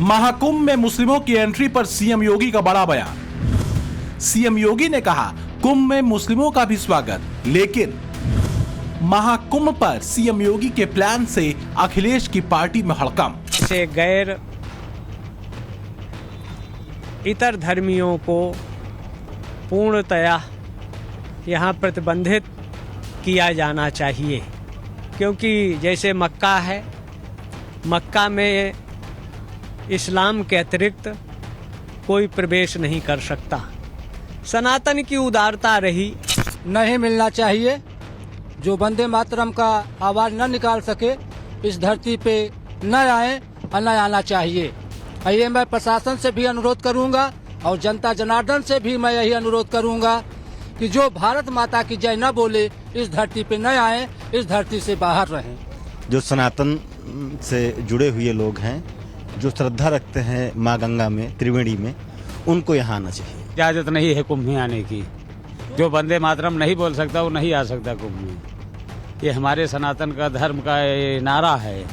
महाकुंभ में मुस्लिमों की एंट्री पर सीएम योगी का बड़ा बयान। सीएम योगी ने कहा कुंभ में मुस्लिमों का भी स्वागत, लेकिन महाकुंभ पर सीएम योगी के प्लान से अखिलेश की पार्टी में हड़कंप। से गैर इतर धर्मियों को पूर्णतया यहाँ प्रतिबंधित किया जाना चाहिए, क्योंकि जैसे मक्का है, मक्का में इस्लाम के अतिरिक्त कोई प्रवेश नहीं कर सकता। सनातन की उदारता रही नहीं मिलना चाहिए। जो वंदे मातरम का आवाज न निकाल सके इस धरती पे न आए और न आना चाहिए। ये मैं प्रशासन से भी अनुरोध करूंगा और जनता जनार्दन से भी मैं यही अनुरोध करूंगा कि जो भारत माता की जय न बोले इस धरती पे न आए, इस धरती से बाहर रहें। जो सनातन से जुड़े हुए लोग हैं, जो श्रद्धा रखते हैं माँ गंगा में, त्रिवेणी में, उनको यहाँ आना चाहिए। इजाजत नहीं है कुंभ में आने की। जो वंदे मातरम नहीं बोल सकता वो नहीं आ सकता कुंभ में। ये हमारे सनातन का धर्म का नारा है,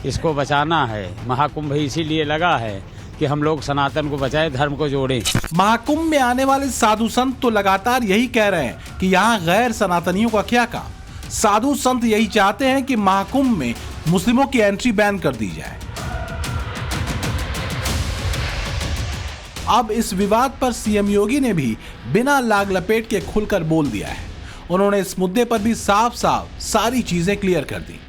इसको बचाना है। महाकुंभ इसीलिए लगा है कि हम लोग सनातन को बचाएं, धर्म को जोड़ें। महाकुंभ में आने वाले साधु संत तो लगातार यही कह रहे हैं कि यहाँ गैर सनातनियों का क्या काम। साधु संत यही चाहते हैं कि महाकुंभ में मुस्लिमों की एंट्री बैन कर दी जाए। अब इस विवाद पर सीएम योगी ने भी बिना लाग लपेट के खुलकर बोल दिया है। उन्होंने इस मुद्दे पर भी साफ साफ सारी चीजें क्लियर कर दी।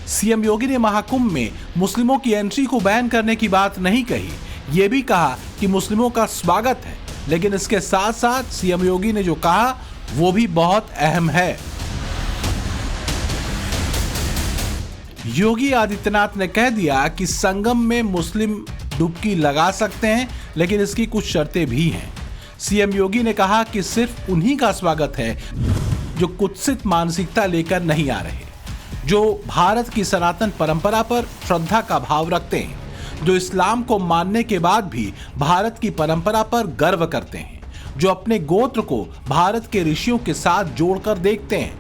सीएम योगी ने महाकुंभ में मुस्लिमों की एंट्री को बैन करने की बात नहीं कही, ये भी कहा कि मुस्लिमों का स्वागत है, लेकिन इसके साथ साथ सीएम योगी ने जो कहा वो भी बहुत अहम है। योगी आदित्यनाथ ने कह दिया कि संगम में मुस्लिम डुबकी लगा सकते हैं, लेकिन इसकी कुछ शर्तें भी हैं। सीएम योगी ने कहा कि सिर्फ उन्हीं का स्वागत है जो कुत्सित मानसिकता लेकर नहीं आ रहे, जो भारत की सनातन परंपरा पर श्रद्धा का भाव रखते हैं, जो इस्लाम को मानने के बाद भी भारत की परंपरा पर गर्व करते हैं, जो अपने गोत्र को भारत के ऋषियों के साथ जोड़कर देखते हैं,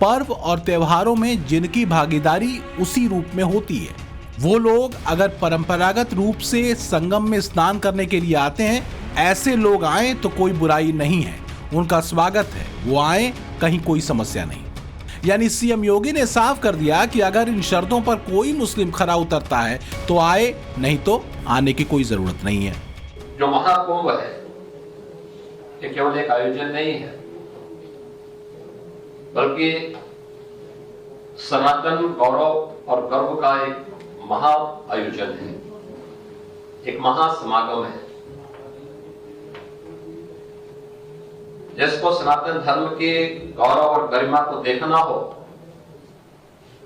पर्व और त्योहारों में जिनकी भागीदारी उसी रूप में होती है। वो लोग अगर परंपरागत रूप से संगम में स्नान करने के लिए आते हैं, ऐसे लोग आए तो कोई बुराई नहीं है, उनका स्वागत है, वो आए, कहीं कोई समस्या नहीं। यानी सीएम योगी ने साफ कर दिया कि अगर इन शर्तों पर कोई मुस्लिम खरा उतरता है तो आए, नहीं तो आने की कोई जरूरत नहीं है। जो महाकुंभ है ये केवल एक आयोजन नहीं है, बल्कि सनातन गौरव और गर्व का एक महा आयोजन है, एक महासमागम है। जिसको सनातन धर्म के गौरव और गरिमा को देखना हो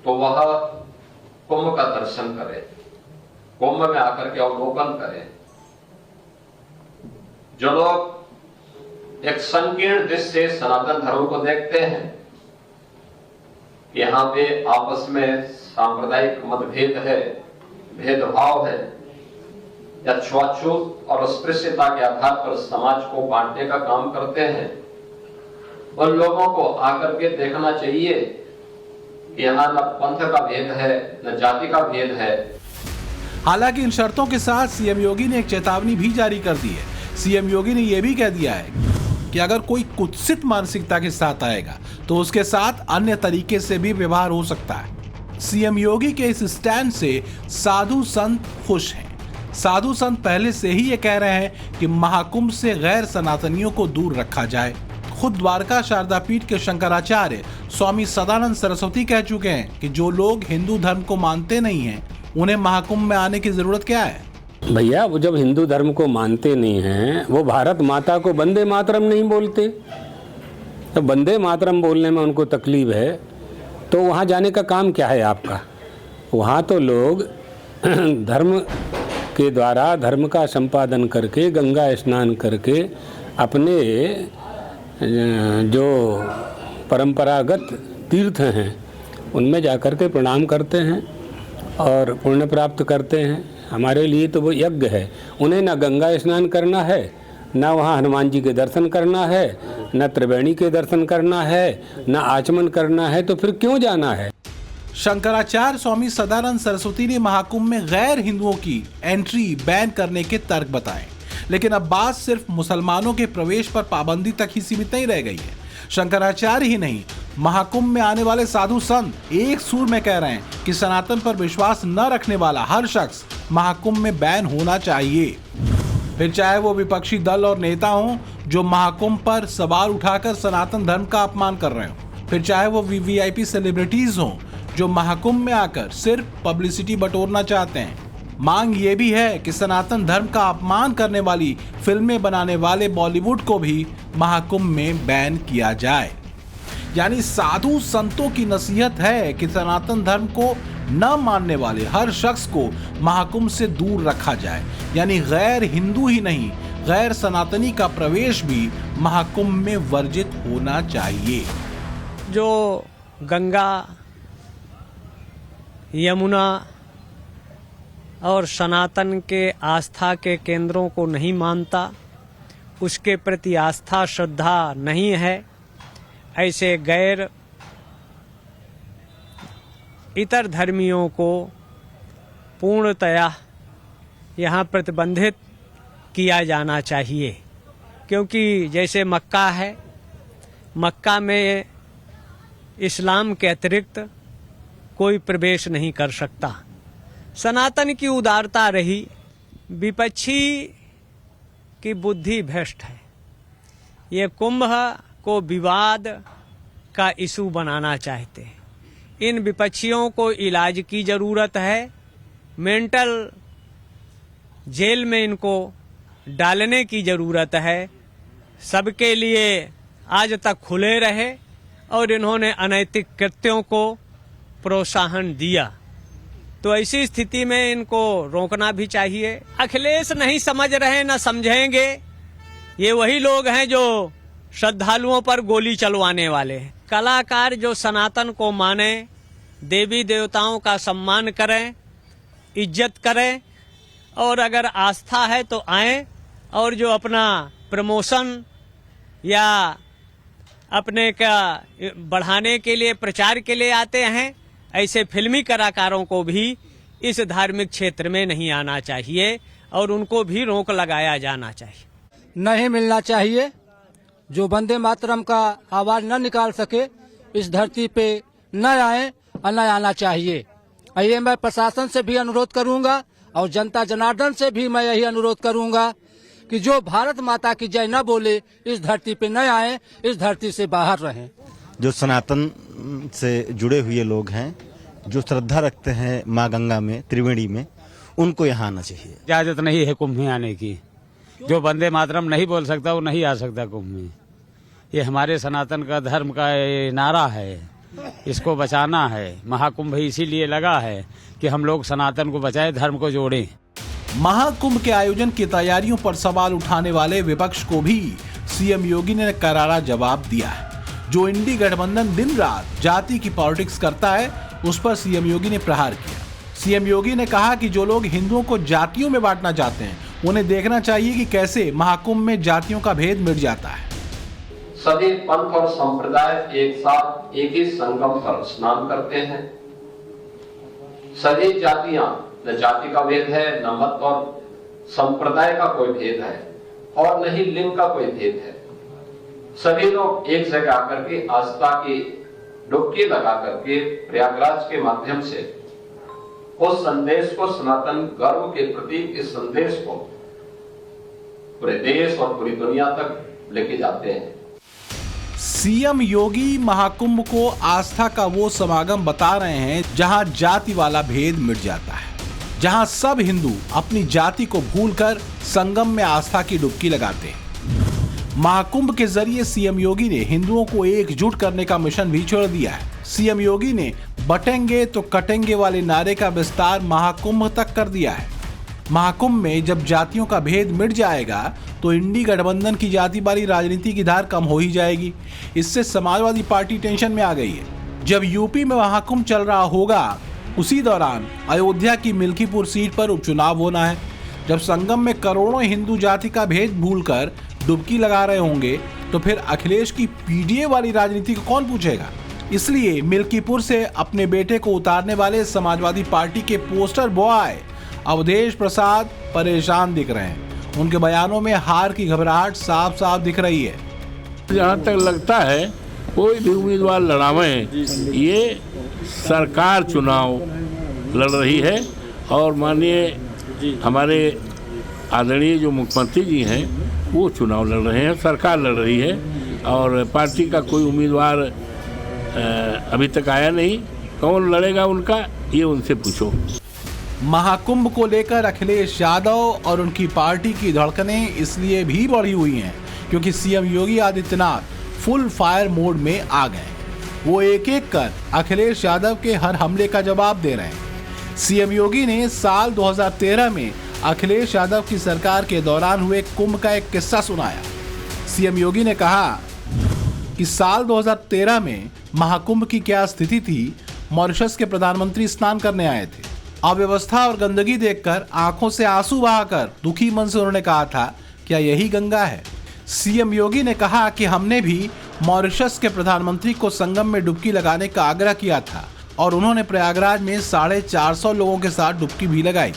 तो वह कुंभ का दर्शन करे, कुंभ में आकर के अवलोकन करे। जो लोग एक संकीर्ण दृष्टि से सनातन धर्म को देखते हैं, यहाँ पे आपस में सांप्रदायिक मतभेद है, भेदभाव है, या छुआछूत और अस्पृश्यता के आधार पर समाज को बांटने का काम करते हैं, उन लोगों को आकर के देखना चाहिए कि यहाँ न पंथ का भेद है, न जाति का भेद है। हालांकि इन शर्तों के साथ सीएम योगी ने एक चेतावनी भी जारी कर दी है। सीएम योगी ने यह भी कह दिया है कि अगर कोई कुत्सित मानसिकता के साथ आएगा तो उसके साथ अन्य तरीके से भी व्यवहार हो सकता है। सीएम योगी के इस स्टैंड से साधु संत खुश हैं। साधु संत पहले से ही ये कह रहे हैं कि महाकुंभ से गैर सनातनियों को दूर रखा जाए। खुद द्वारका शारदा पीठ के शंकराचार्य स्वामी सदानंद सरस्वती कह चुके हैं कि जो लोग हिंदू धर्म को मानते नहीं हैं, उन्हें महाकुंभ में आने की जरूरत क्या है। भैया, वो जब हिंदू धर्म को मानते नहीं हैं, वो भारत माता को वंदे मातरम नहीं बोलते, तो वंदे मातरम बोलने में उनको तकलीफ है, तो वहाँ जाने का काम क्या है आपका। वहाँ तो लोग धर्म के द्वारा धर्म का संपादन करके, गंगा स्नान करके, अपने जो परंपरागत तीर्थ हैं उनमें जाकर के प्रणाम करते हैं और पुण्य प्राप्त करते हैं। हमारे लिए तो वो यज्ञ है। उन्हें ना गंगा स्नान करना है, ना वहाँ हनुमान जी के दर्शन करना है, ना त्रिवेणी के दर्शन करना है, ना आचमन करना है, तो फिर क्यों जाना है। शंकराचार्य स्वामी सदानंद सरस्वती ने महाकुंभ में गैर हिंदुओं की एंट्री बैन करने के तर्क बताए, लेकिन अब बात सिर्फ मुसलमानों के प्रवेश पर पाबंदी तक ही सीमित नहीं रह गई है। शंकराचार्य ही नहीं, महाकुंभ में आने वाले साधु संत एक सुर में कह रहे हैं कि सनातन पर विश्वास न रखने वाला हर शख्स महाकुंभ में बैन होना चाहिए। फिर चाहे वो विपक्षी दल और नेता हों जो महाकुंभ पर सवाल उठाकर सनातन धर्म का अपमान कर रहे हों, फिर चाहे वो वीवीआईपी सेलिब्रिटीज हों जो महाकुंभ में आकर सिर्फ पब्लिसिटी बटोरना चाहते हैं। मांग ये भी है कि सनातन धर्म का अपमान करने वाली फिल्में बनाने वाले बॉलीवुड को भी महाकुंभ में बैन किया जाए। यानी साधु संतों की नसीहत है कि सनातन धर्म को न मानने वाले हर शख्स को महाकुंभ से दूर रखा जाए। यानी गैर हिंदू ही नहीं, गैर सनातनी का प्रवेश भी महाकुंभ में वर्जित होना चाहिए। जो गंगा, यमुना और सनातन के आस्था के केंद्रों को नहीं मानता, उसके प्रति आस्था श्रद्धा नहीं है, ऐसे गैर इतर धर्मियों को पूर्णतया यहाँ प्रतिबंधित किया जाना चाहिए। क्योंकि जैसे मक्का है, मक्का में इस्लाम के अतिरिक्त कोई प्रवेश नहीं कर सकता। सनातन की उदारता रही, विपक्षी की बुद्धि भ्रष्ट है। ये कुंभ को विवाद का इशू बनाना चाहते हैं। इन विपक्षियों को इलाज की जरूरत है, मेंटल जेल में इनको डालने की जरूरत है। सबके लिए आज तक खुले रहे और इन्होंने अनैतिक कृत्यों को प्रोत्साहन दिया, तो ऐसी स्थिति में इनको रोकना भी चाहिए। अखिलेश नहीं समझ रहे, न समझेंगे। ये वही लोग हैं जो श्रद्धालुओं पर गोली चलवाने वाले हैं। कलाकार जो सनातन को माने, देवी देवताओं का सम्मान करें, इज्जत करें, और अगर आस्था है तो आएं, और जो अपना प्रमोशन या अपने का बढ़ाने के लिए, प्रचार के लिए आते हैं, ऐसे फिल्मी कलाकारों को भी इस धार्मिक क्षेत्र में नहीं आना चाहिए और उनको भी रोक लगाया जाना चाहिए। नहीं मिलना चाहिए। जो वंदे मातरम का आवाज न निकाल सके इस धरती पे न आए और न आना चाहिए। ये मैं प्रशासन से भी अनुरोध करूंगा और जनता जनार्दन से भी मैं यही अनुरोध करूंगा कि जो भारत माता की जय न बोले इस धरती पे न आए, इस धरती से बाहर रहें। जो सनातन से जुड़े हुए लोग हैं, जो श्रद्धा रखते हैं माँ गंगा में, त्रिवेणी में, उनको यहाँ आना चाहिए। इजाजत नहीं है कुंभ में आने की। जो वंदे मातरम नहीं बोल सकता वो नहीं आ सकता कुंभ में। ये हमारे सनातन का धर्म का नारा है, इसको बचाना है। महाकुंभ इसीलिए लगा है कि हम लोग सनातन को बचाए, धर्म को जोड़ें। महाकुंभ के आयोजन की तैयारियों पर सवाल उठाने वाले विपक्ष को भी सीएम योगी ने करारा जवाब दिया है। जो इंडी गठबंधन दिन रात जाति की पॉलिटिक्स करता है, उस पर सीएम योगी ने प्रहार किया। सीएम योगी ने कहा कि जो लोग हिंदुओं को जातियों में बांटना चाहते हैं, उन्हें देखना चाहिए कि कैसे महाकुंभ में जातियों का भेद मिट जाता है। सभी पंथ और संप्रदाय एक साथ एक ही संगम पर स्नान करते हैं। सभी जातियां, न जाति का भेद है, न मत और संप्रदाय का कोई भेद है, और न ही लिंग का कोई भेद है। सभी लोग एक जगह आकर के आस्था की डुबकी लगा करके प्रयागराज के माध्यम से उस संदेश को, सनातन गर्व के प्रतीक इस संदेश को पूरे देश और पूरी दुनिया तक लेके जाते हैं। सीएम योगी महाकुंभ को आस्था का वो समागम बता रहे हैं जहां जाति वाला भेद मिट जाता है, जहां सब हिंदू अपनी जाति को भूलकर संगम में आस्था की डुबकी लगाते हैं। महाकुंभ के जरिए सीएम योगी ने हिंदुओं को एकजुट करने का मिशन भी छोड़ दिया है। सीएम योगी ने बटेंगे तो कटेंगे वाले नारे का विस्तार महाकुंभ तक कर दिया है। महाकुंभ में जब जातियों का भेद मिट जाएगा तो इंडी गठबंधन की जाति वाली राजनीति की धार कम हो ही जाएगी। इससे समाजवादी पार्टी टेंशन में आ गई है। जब यूपी में महाकुंभ चल रहा होगा, उसी दौरान अयोध्या की मिल्कीपुर सीट पर उपचुनाव होना है। जब संगम में करोड़ों हिंदू जाति का भेद भूलकर डुबकी लगा रहे होंगे, तो फिर अखिलेश की पीडीए वाली राजनीति को कौन पूछेगा। इसलिए मिल्कीपुर से अपने बेटे को उतारने वाले समाजवादी पार्टी के पोस्टर बॉय अवधेश प्रसाद परेशान दिख रहे हैं। उनके बयानों में हार की घबराहट साफ साफ दिख रही है। जहाँ तक लगता है कोई भी उम्मीदवार लड़ावे, ये सरकार चुनाव लड़ रही है और माननीय हमारे आदरणीय जो मुख्यमंत्री जी हैं वो चुनाव लड़ रहे हैं, सरकार लड़ रही है और पार्टी का कोई उम्मीदवार अभी तक आया नहीं। कौन लड़ेगा उनका, ये उनसे पूछो। महाकुंभ को लेकर अखिलेश यादव और उनकी पार्टी की धड़कनें इसलिए भी बढ़ी हुई हैं क्योंकि CM Yogi Adityanath full fire mode में आ गए। वो एक एक कर अखिलेश यादव के हर हमले का जवाब दे रहे हैं। सीएम योगी ने साल 2013 में अखिलेश यादव की सरकार के दौरान हुए कुंभ का एक किस्सा सुनाया। सीएम योगी ने कहा कि साल 2013 में महाकुंभ की क्या स्थिति थी। मॉरिशस के प्रधानमंत्री स्नान करने आए थे। अव्यवस्था और गंदगी देखकर आंखों से आंसू बहाकर दुखी मन से उन्होंने कहा था, क्या यही गंगा है? सीएम योगी ने कहा कि हमने भी मॉरिशस के प्रधानमंत्री को संगम में डुबकी लगाने का आग्रह किया था और उन्होंने प्रयागराज में 450 लोगों के साथ डुबकी भी लगाई।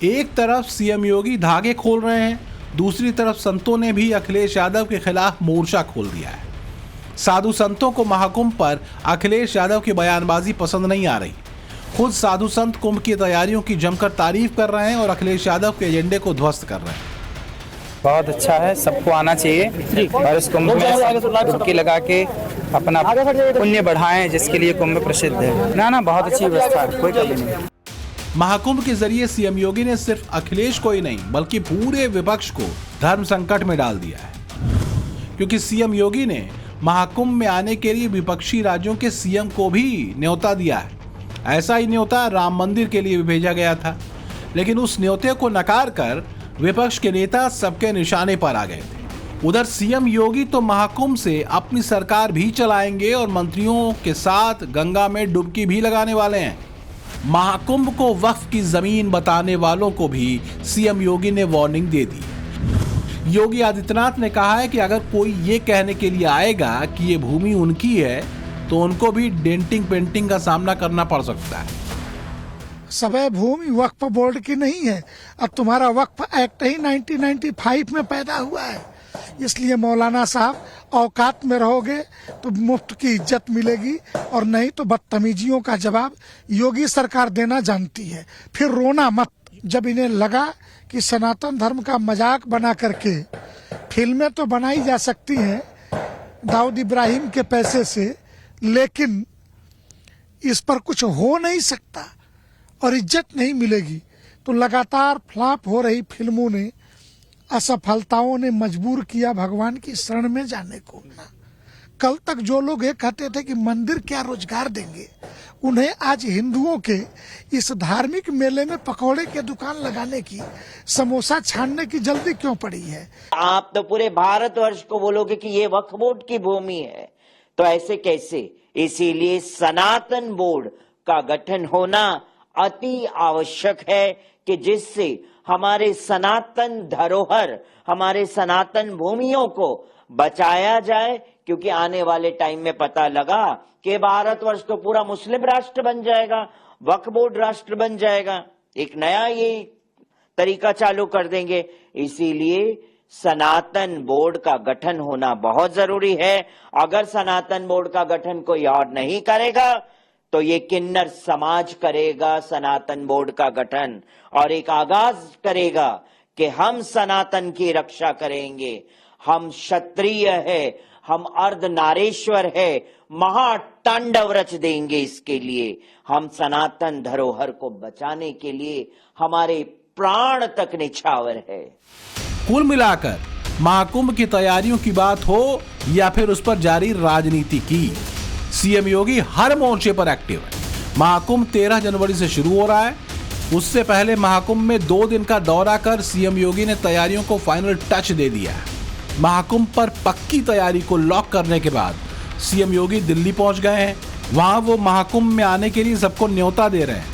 एक तरफ सीएम योगी धागे खोल रहे हैं, दूसरी तरफ संतों ने भी अखिलेश यादव के खिलाफ मोर्चा खोल दिया है। साधु संतों को महाकुंभ पर अखिलेश यादव की बयानबाजी पसंद नहीं आ रही। खुद साधु संत कुंभ की तैयारियों की जमकर तारीफ कर रहे हैं और अखिलेश यादव के एजेंडे को ध्वस्त कर रहे हैं। बहुत अच्छा है, सबको आना चाहिए और इस कुंभ में डुबकी लगा के अपना पुण्य बढ़ाएं, जिसके लिए कुंभ प्रसिद्ध है। ना बहुत अच्छी व्यवस्था है, कोई कमी नहीं। महाकुंभ के जरिए सीएम योगी ने सिर्फ अखिलेश को ही नहीं बल्कि पूरे विपक्ष को धर्म संकट में डाल दिया है क्योंकि सीएम योगी ने महाकुंभ में आने के लिए विपक्षी राज्यों के सीएम को भी न्योता दिया है। ऐसा ही न्योता राम मंदिर के लिए भी भेजा गया था, लेकिन उस न्योते को नकार कर विपक्ष के नेता सबके निशाने पर आ गए थे। उधर सीएम योगी तो महाकुंभ से अपनी सरकार भी चलाएंगे और मंत्रियों के साथ गंगा में डुबकी भी लगाने वाले हैं। महाकुंभ को वक्फ की जमीन बताने वालों को भी सीएम योगी ने वार्निंग दे दी। योगी आदित्यनाथ ने कहा है कि अगर कोई ये कहने के लिए आएगा कि ये भूमि उनकी है तो उनको भी डेंटिंग पेंटिंग का सामना करना पड़ सकता है। सबे भूमि वक्फ बोर्ड की नहीं है और तुम्हारा वक्फ एक्ट ही 1995 में पैदा हुआ है। इसलिए मौलाना साहब औकात में रहोगे तो मुफ्त की इज्जत मिलेगी और नहीं तो बदतमीजियों का जवाब योगी सरकार देना जानती है। फिर रोना मत। जब इन्हें लगा कि सनातन धर्म का मजाक बना करके फिल्में तो बनाई जा सकती हैं दाऊद इब्राहिम के पैसे से, लेकिन इस पर कुछ हो नहीं सकता और इज्जत नहीं मिलेगी, तो लगातार फ्लॉप हो रही फिल्मों ने, असफलताओं ने मजबूर किया भगवान की शरण में जाने को। कल तक जो लोग ये कहते थे कि मंदिर क्या रोजगार देंगे, उन्हें आज हिंदुओं के इस धार्मिक मेले में पकौड़े के दुकान लगाने की, समोसा छानने की जल्दी क्यों पड़ी है? आप तो पूरे भारतवर्ष को बोलोगे कि ये वक्फ बोर्ड की भूमि है, तो ऐसे कैसे? इसीलिए सनातन बोर्ड का गठन होना अति आवश्यक है कि जिससे हमारे सनातन धरोहर, हमारे सनातन भूमियों को बचाया जाए। क्योंकि आने वाले टाइम में पता लगा कि भारतवर्ष तो पूरा मुस्लिम राष्ट्र बन जाएगा, वक्फ बोर्ड राष्ट्र बन जाएगा, एक नया ये तरीका चालू कर देंगे। इसीलिए सनातन बोर्ड का गठन होना बहुत जरूरी है। अगर सनातन बोर्ड का गठन कोई और नहीं करेगा तो ये किन्नर समाज करेगा सनातन बोर्ड का गठन और एक आगाज करेगा कि हम सनातन की रक्षा करेंगे, हम क्षत्रिय है, हम अर्धनारेश्वर है, महातांडव रच देंगे। इसके लिए हम सनातन धरोहर को बचाने के लिए हमारे प्राण तक निछावर है। कुल मिलाकर महाकुंभ की तैयारियों की बात हो या फिर उस पर जारी राजनीति की, सीएम योगी हर मोर्चे पर एक्टिव है। महाकुंभ 13 जनवरी से शुरू हो रहा है। उससे पहले महाकुंभ में 2 दिन का दौरा कर सीएम योगी ने तैयारियों को फाइनल टच दे दिया है। महाकुंभ पर पक्की तैयारी को लॉक करने के बाद सीएम योगी दिल्ली पहुंच गए हैं। वहां वो महाकुंभ में आने के लिए सबको न्योता दे रहे हैं।